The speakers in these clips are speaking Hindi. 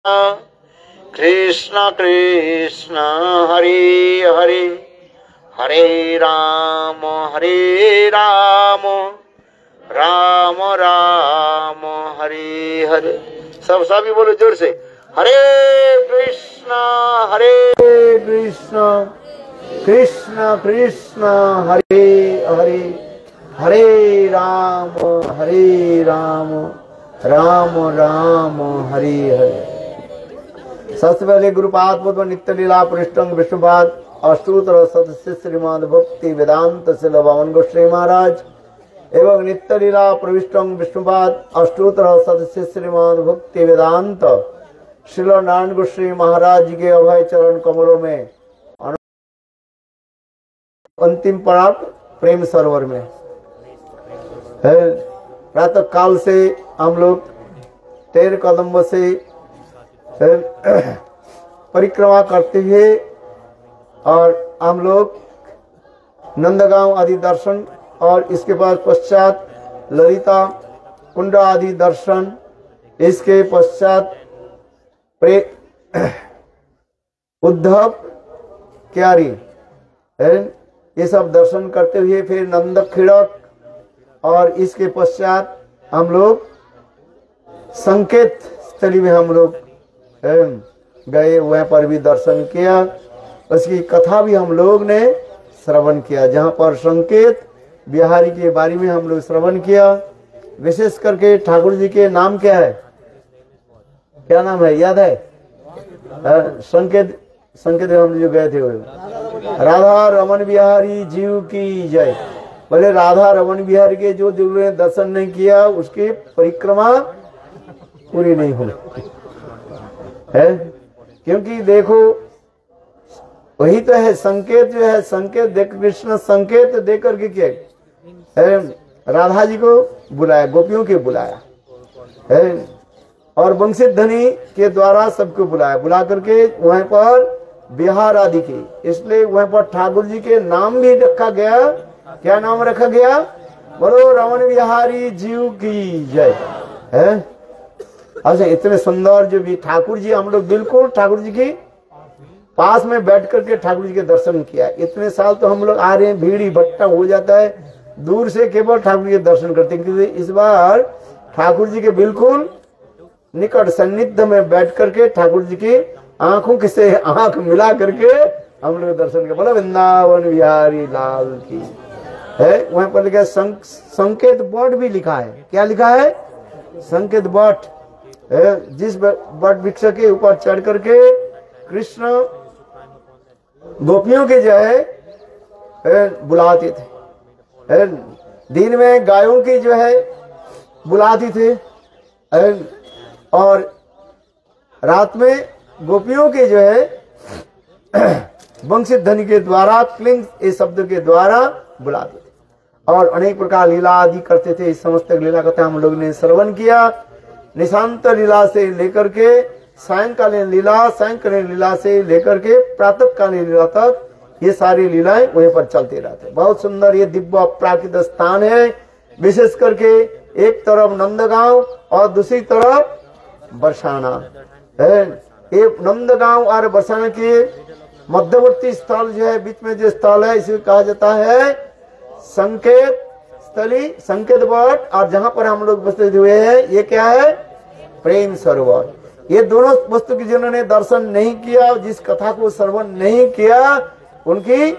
कृष्ण कृष्ण हरे हरे हरे राम राम राम हरे हरे। सब सभी बोलो जोर से, हरे कृष्ण कृष्ण कृष्ण हरे हरे हरे राम राम राम हरे हरे। सबसे पहले गुरुपाद पद्म नित्य लीला पृष्ठंग विष्णुपाद अष्टोत्तर सदस्य श्रीमद भक्ति वेदांत शिल भवन गोस्वामी महाराज एवं नित्य लीला प्रविष्टंग विष्णुपाद अष्टोत्तर सदस्य श्रीमद भक्ति वेदांत शिल नारायण गोस्वामी महाराज जी के अभय चरण कमलों में अंतिम पड़ाव प्रेम सरोवर में है। प्रातः काल से हम लोग 13 कदम से परिक्रमा करते हुए और हम लोग नंदगांव आदि दर्शन और इसके बाद पश्चात ललिता कुंड आदि दर्शन, इसके पश्चात उद्धव क्यारी ये सब दर्शन करते हुए फिर नंद खिड़क और इसके पश्चात हम लोग संकेत स्थली में हम लोग गए, वहाँ पर भी दर्शन किया। उसकी कथा भी हम लोग ने श्रवण किया, जहाँ पर संकेत बिहारी के बारे में हम लोग श्रवण किया। विशेष करके ठाकुर जी के नाम क्या है, क्या नाम है याद है? संकेत हम जो गए थे वो राधा रमन बिहारी जीव की जय। बोले राधा रमन बिहारी के जो दिल ने दर्शन नहीं किया उसकी परिक्रमा पूरी नहीं हुई है। क्योंकि देखो वही तो है संकेत, जो है संकेत देख, कृष्ण संकेत दे करके क्या राधा जी को बुलाया, गोपियों के बुलाया है और वंशीधनी के द्वारा सबको बुलाया, बुला करके वहां पर बिहार आदि की, इसलिए वहां पर ठाकुर जी के नाम भी रखा गया। क्या नाम रखा गया? बोलो रमन बिहारी जीव की जय है। अच्छा इतने सुंदर जो भी ठाकुर जी, हम लोग बिल्कुल ठाकुर जी की पास में बैठ करके ठाकुर जी के दर्शन किया। इतने साल तो हम लोग आ रहे हैं, भीड़ इकट्ठा हो जाता है, दूर से केवल ठाकुर जी के दर्शन करते हैं। क्योंकि इस बार ठाकुर जी के बिल्कुल निकट सन्निध में बैठ करके ठाकुर जी की आंखों से आंख मिला करके हम लोग दर्शन किया। बोला वृंदावन बिहारी लाल की है। वहां पर लिखा संकेत बट भी लिखा है। क्या लिखा है? संकेत बट। जिस बट वृक्ष के ऊपर चढ़ करके कृष्ण गोपियों के जो है बुलाते थे, दिन में गायों की जो है बुलाती थे और रात में गोपियों के जो है वंशीध्वनि के द्वारा, क्लिंग इस शब्द के द्वारा बुलाते थे और अनेक प्रकार लीला आदि करते थे। इस समस्त लीला कथा हम लोग ने श्रवण किया। निशांत लीला से लेकर के सायंकालीन लीला से लेकर के प्रातःकालीन लीला तक ये सारी लीलाएं वहीं पर चलते रहते। बहुत सुंदर ये दिव्य प्राकृत स्थान है। विशेष करके एक तरफ नंदगांव और दूसरी तरफ बरसाना है। ये नंदगांव और बरसाना के मध्यवर्ती स्थल जो है, बीच में जो स्थल है, इसे कहा जाता है संकेत स्थली, संकेत बट। और जहां पर हम लोग उपस्थित हुए हैं ये क्या है? प्रेम सरोवर। ये दोनों वस्तु की जिन्होंने दर्शन नहीं किया, जिस कथा को श्रवण नहीं किया, उनकी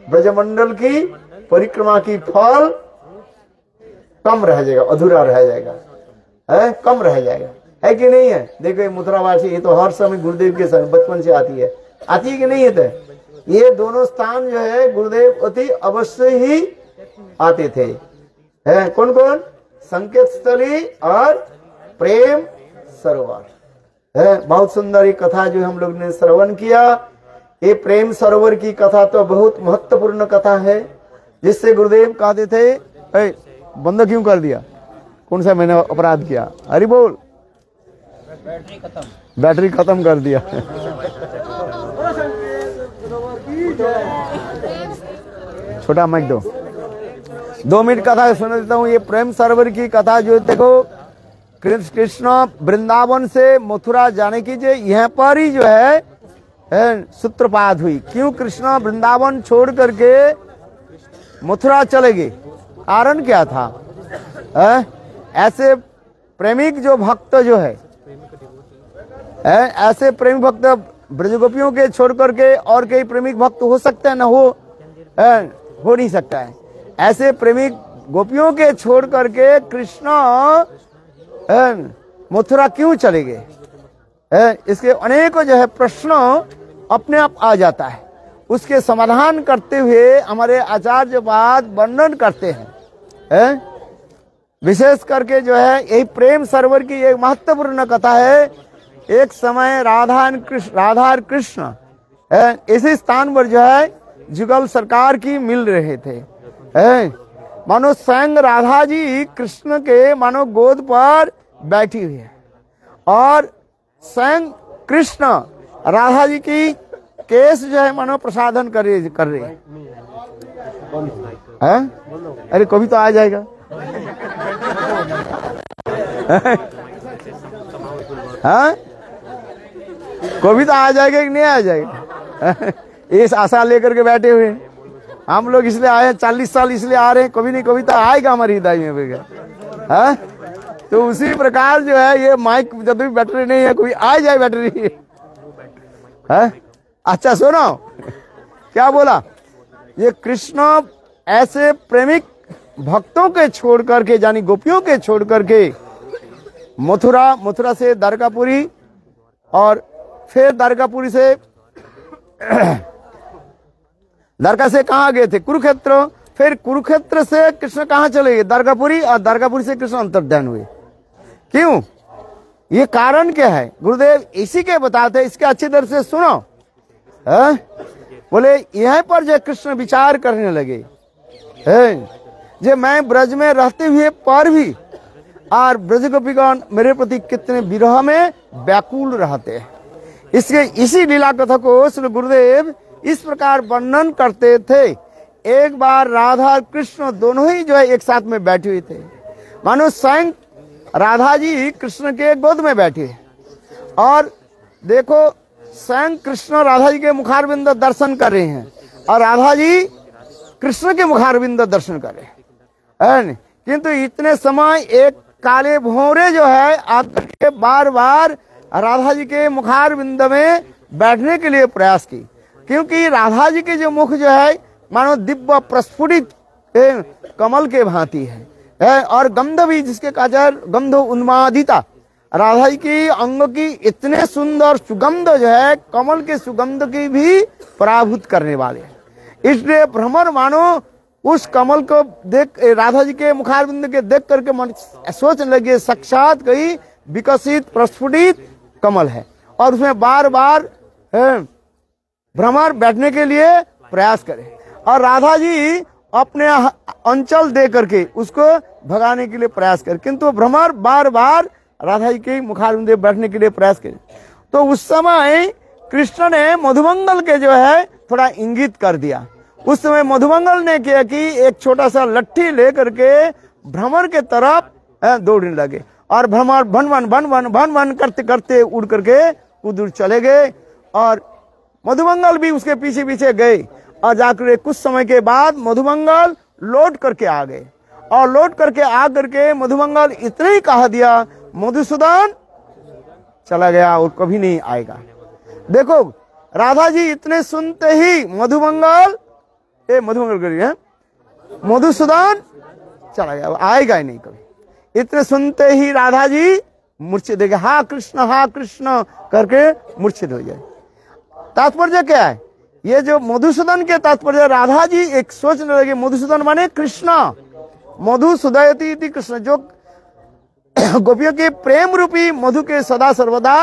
ब्रजमंडल की परिक्रमा की फल कम रह जाएगा, अधूरा रह जाएगा, है कम रह जाएगा, है कि नहीं है? देखो ये मथुरावासी, ये तो हर समय गुरुदेव के संग बचपन से आती है कि नहीं है? तो ये दोनों स्थान जो है गुरुदेव अति अवश्य ही आते थे। है कौन कौन? संकेत स्थली और प्रेम सरोवर है। बहुत सुंदर ये कथा जो हम लोग ने श्रवण किया। ये प्रेम सरोवर की कथा तो बहुत महत्वपूर्ण कथा है, जिससे गुरुदेव कहते थे बंद क्यों कर दिया? कौन सा मैंने अपराध किया? हरि बोल। बैटरी खत्म कर दिया। छोटा माइक दो, 2 मिनट कथा सुना देता हूँ। ये प्रेम सरोवर की कथा जो देखो कृष्ण वृंदावन से मथुरा जाने की जो यहाँ पर ही जो है सूत्रपात हुई। क्यों कृष्ण वृंदावन छोड़ करके मथुरा चले गए, कारण क्या था? ऐसे प्रेमिक जो भक्त जो है, ऐसे प्रेमी भक्त ब्रजगोपियों के छोड़ करके और कई प्रेमिक भक्त हो सकते हैं ना? हो नहीं सकता है। ऐसे प्रेमिक गोपियों के छोड़ करके कृष्ण मथुरा क्यों चले गए? इसके अनेकों जो है प्रश्न अपने आप आ जाता है। उसके समाधान करते हुए हमारे आचार्य बाद वर्णन करते हैं। विशेष करके जो है यही प्रेम सरोवर की एक महत्वपूर्ण कथा है। एक समय राधा और कृष्ण इसी स्थान पर जो है जुगल सरकार की मिल रहे थे। मानो स्वयं राधा जी कृष्ण के मानो गोद पर बैठी हुई है और स्वयं कृष्ण राधा जी की केस जो है मानो प्रसादन कर रहे हैं। अरे कभी तो आ जाएगा। हाँ, कभी तो आ जाएगा कि नहीं आ जाएगा? इस आशा लेकर के बैठे हुए हैं हम लोग, इसलिए आए 40 साल इसलिए आ रहे हैं, कभी नहीं कभी तो आएगा हमारी हृदय में बेगा। हाँ, तो उसी प्रकार जो है ये माइक जब भी बैटरी नहीं है, कोई आ जाए बैटरी। हाँ, अच्छा सुनो क्या बोला, ये कृष्ण ऐसे प्रेमिक भक्तों के छोड़ करके यानी गोपियों के छोड़ करके मथुरा से द्वारकापुरी और फिर द्वारकापुरी से द्वारका से कहाँ गए थे? कुरुक्षेत्र। फिर कुरुक्षेत्र से कृष्ण कहाँ चले गए? द्वारकापुरी। और द्वारकापुरी से कृष्ण अंतर्ध्यान हुए। क्यों? ये कारण क्या है? गुरुदेव इसी के बताते, इसके अच्छी तरह से सुनो। बोले यहाँ पर जो कृष्ण विचार करने लगे जो मैं ब्रज में रहते हुए पर भी और ब्रज गोपीगण मेरे प्रति कितने विरह में व्याकुल रहते हैं। इसके इसी लीला कथा को श्री गुरुदेव इस प्रकार वर्णन करते थे। एक बार राधा और कृष्ण दोनों ही जो है एक साथ में बैठे हुए थे। मानो स्वयं राधा जी कृष्ण के गोद में बैठे और देखो स्वयं कृष्ण राधा जी के मुखारविंद दर्शन कर रहे हैं और राधा जी कृष्ण के मुखारविंद दर्शन कर रहे हैं। किंतु इतने समय एक काले भौरे जो है आकर के बार बार राधा जी के मुखारविंद में बैठने के लिए प्रयास की, क्योंकि राधा जी के जो मुख जो है मानो दिव्य प्रस्फुटित कमल के भांति है और गंध भी जिसके काजर गंध उन्मादिता, राधा जी की अंग की इतने सुंदर सुगंध जो है कमल के सुगंध की भी पराभूत करने वाले। इसलिए भ्रमर मानो उस कमल को देख राधा जी के मुखारविंद के देख करके मन सोचने लगे साक्षात कहीं विकसित प्रस्फुटित कमल है और उसमें बार बार भ्रमर बैठने के लिए प्रयास करे और राधा जी अपने अंचल दे करके उसको भगाने के लिए प्रयास करे, किंतु भ्रमर बार बार राधा जी के मुखारविंद में बैठने के लिए प्रयास करे। तो उस समय कृष्ण ने मधुमंगल के जो है थोड़ा इंगित कर दिया। उस समय मधुमंगल ने किया कि एक छोटा सा लट्ठी लेकर के भ्रमर के तरफ दौड़ने लगे और भ्रमर भन भन करते करते उड़ करके उधर चले गए और मधुमंगल भी उसके पीछे पीछे गए और जाकर कुछ समय के बाद मधुमंगल लौट करके आ गए और लौट करके आ करके मधुमंगल इतने ही कहा दिया, मधुसूदन चला गया और कभी नहीं आएगा। देखो राधा जी इतने सुनते ही मधुमंगल करिए है मधुसूदन चला गया, आएगा ही नहीं कभी। इतने सुनते ही राधा जी मूर्छित हो गए, हा कृष्ण करके मूर्छित हो जाए। तात्पर्य क्या है? ये जो मधुसूदन के तात्पर्य राधा जी एक सोचने लगे, मधुसूदन माने कृष्ण, मधुसूदयति इति कृष्ण, जो गोपियों के प्रेम रूपी मधु के सदा सर्वदा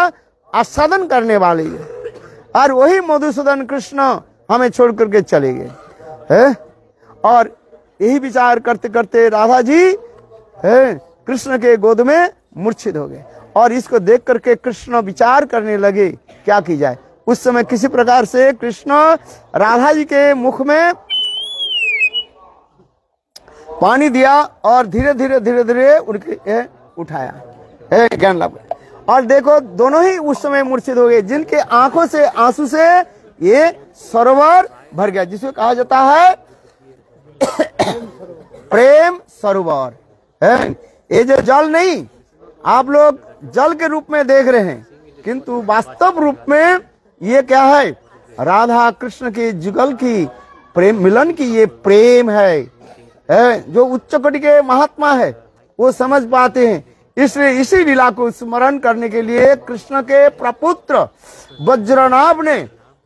आस्वादन करने वाले है और वही मधुसूदन कृष्ण हमें छोड़ करके चले गए है। और यही विचार करते करते राधा जी कृष्ण के गोद में मूर्छित हो गए और इसको देख करके कृष्ण विचार करने लगे क्या की जाए। उस समय किसी प्रकार से कृष्ण राधा जी के मुख में पानी दिया और धीरे धीरे उनके उठाया है ज्ञान लाभ। और देखो दोनों ही उस समय मूर्छित हो गए, जिनके आंखों से आंसू से ये सरोवर भर गया, जिसको कहा जाता है प्रेम सरोवर है। ये जो जल नहीं आप लोग जल के रूप में देख रहे हैं, किंतु वास्तव रूप में ये क्या है, राधा कृष्ण के जुगल की प्रेम मिलन की ये प्रेम है। जो उच्च कोटि के महात्मा है वो समझ पाते हैं। इसलिए इसी लीला को स्मरण करने के लिए कृष्ण के प्रपुत्र वज्रनाभ ने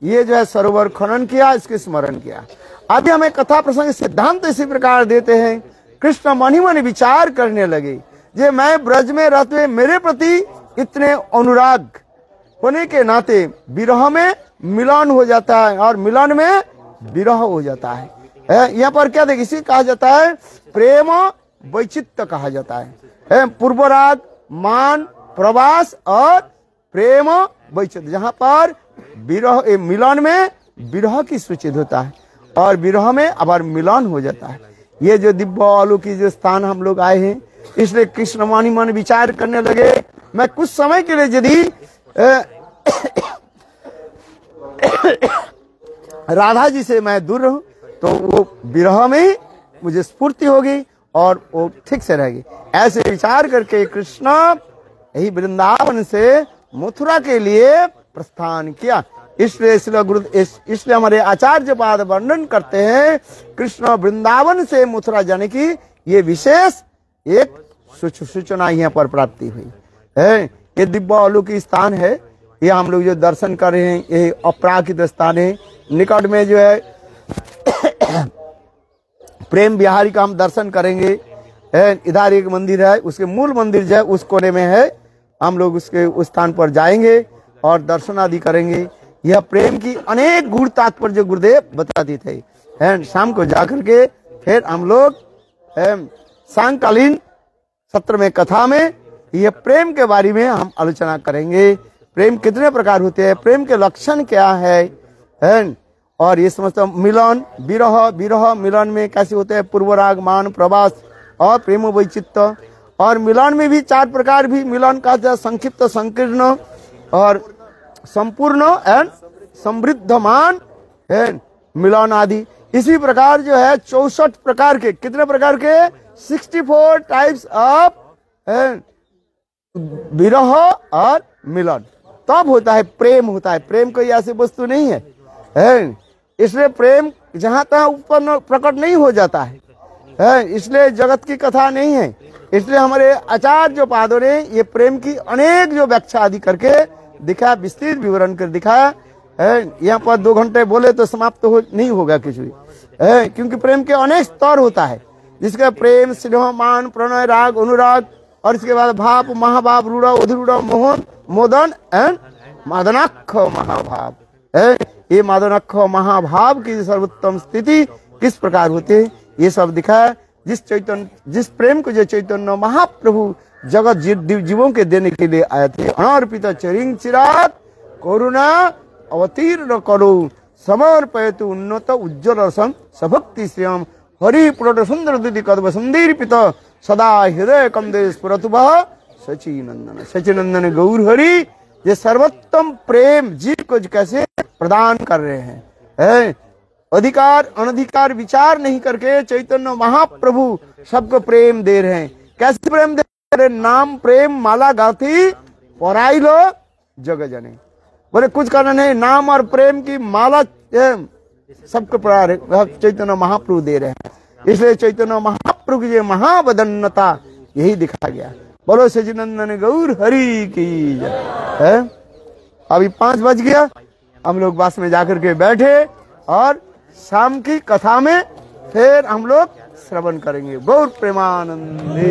ये जो है सरोवर खनन किया, इसके स्मरण किया। अभी हमें कथा प्रसंग सिद्धांत इसी प्रकार देते हैं। कृष्ण मन ही मन विचार करने लगे, जे मैं ब्रज में रहते हुए मेरे प्रति इतने अनुराग होने के नाते विरह में मिलन हो जाता है और मिलन में विरह हो जाता है। यहाँ पर क्या देखिए, इसी कहा जाता है प्रेम वैचित्य कहा जाता है। पूर्वराग, मान, प्रवास और प्रेम वैचित्य, जहाँ पर विरह मिलन में विरह की सूचित होता है और विरह में अबर मिलन हो जाता है। ये जो दिव्य अलौकिक जो स्थान हम लोग आए हैं, इसलिए कृष्ण मन ही मन विचार करने लगे, मैं कुछ समय के लिए यदि राधा जी से मैं दूर रहूं तो वो विरह में ही मुझे स्फूर्ति होगी और वो ठीक से रहेगी। ऐसे विचार करके कृष्ण यही वृंदावन से मथुरा के लिए प्रस्थान किया। इसलिए हमारे आचार्य पाद वर्णन करते हैं कृष्ण वृंदावन से मथुरा जाने की ये विशेष एक सूचना यहाँ पर प्राप्ति हुई है। ये दिव्य अलौकिक स्थान है, ये हम लोग जो दर्शन कर रहे हैं ये अपराकृत स्थान है। निकट में जो है प्रेम बिहारी का हम दर्शन करेंगे। इधर एक मंदिर है, उसके मूल मंदिर जो है उस कोने में है, हम लोग उसके उस स्थान पर जाएंगे और दर्शन आदि करेंगे। यह प्रेम की अनेक गुण तात्पर्य गुरुदेव बताते थे। शाम को जाकर के फिर हम लोग सायंकालीन सत्र में कथा में यह प्रेम के बारे में हम आलोचना करेंगे। प्रेम कितने प्रकार होते हैं, प्रेम के लक्षण क्या है और ये समझते मिलन, विरह, विरह मिलन में कैसे होते हैं, पूर्वराग, मान, प्रवास और प्रेम वैचित्य। और मिलन में भी चार प्रकार भी मिलन का जाए, संक्षिप्त, संकीर्ण और संपूर्ण एंड समृद्धमान मिलन आदि। इसी प्रकार जो है 64 प्रकार के, कितने प्रकार के, 64 टाइप्स ऑफ विरह और मिलन, तब होता है प्रेम होता है। प्रेम कोई ऐसी वस्तु नहीं है, इसलिए प्रेम जहां तहां उत्पन्न प्रकट नहीं हो जाता है, इसलिए जगत की कथा नहीं है। इसलिए हमारे आचार्य पादों ने ये प्रेम की अनेक जो व्याख्या आदि करके दिखाया, विस्तृत विवरण कर दिखाया है। यहाँ पर 2 घंटे बोले तो समाप्त नहीं होगा कुछ भी, क्योंकि प्रेम के अनेक स्तर होता है, जिसका प्रेम, स्नेह, मान, प्रणय, राग, अनुराग और इसके बाद भाव, महाभाव, रूढ़, अधरूढ़, मोहन, मोदन एंड मदनाक्ष महाभाव है। ये मदनाक्ष महाभाव की सर्वोत्तम स्थिति किस प्रकार होती है ये सब दिखाया। जिस प्रेम को जो चैतन्य महाप्रभु जगत जीवों के देने के लिए आए थे। अनार्पित चरिंग चिराग करुणा अवतीर्ण करो समर्पयतु उन्नत उज्ज्वल रसम सभक्ति श्रियम हरि पुरट सुंदर दुति कदम संदीर्पित सदा हृदय कमदे स्फुरतु भः सचिनंदन। सचिनंदन गौर हरि ये सर्वोत्तम प्रेम जीव को कैसे प्रदान कर रहे हैं, अधिकार अनधिकार विचार नहीं करके चैतन्य महाप्रभु सबको प्रेम दे रहे हैं। कैसे प्रेम दे रहे, नाम प्रेम माला गाथी पराई लो जग जने। बोले कुछ करना नहीं, नाम और प्रेम की माला सबको चैतन्य महाप्रभु दे रहे हैं। इसलिए चैतन्य महाप्रभु की महावदन्नता यही दिखा गया। बोलो सचिनंदन गौर हरि की जय। अभी 5 बज गया, हम लोग बस में जाकर के बैठे और शाम की कथा में फिर हम लोग श्रवण करेंगे। गौर प्रेमानंदी।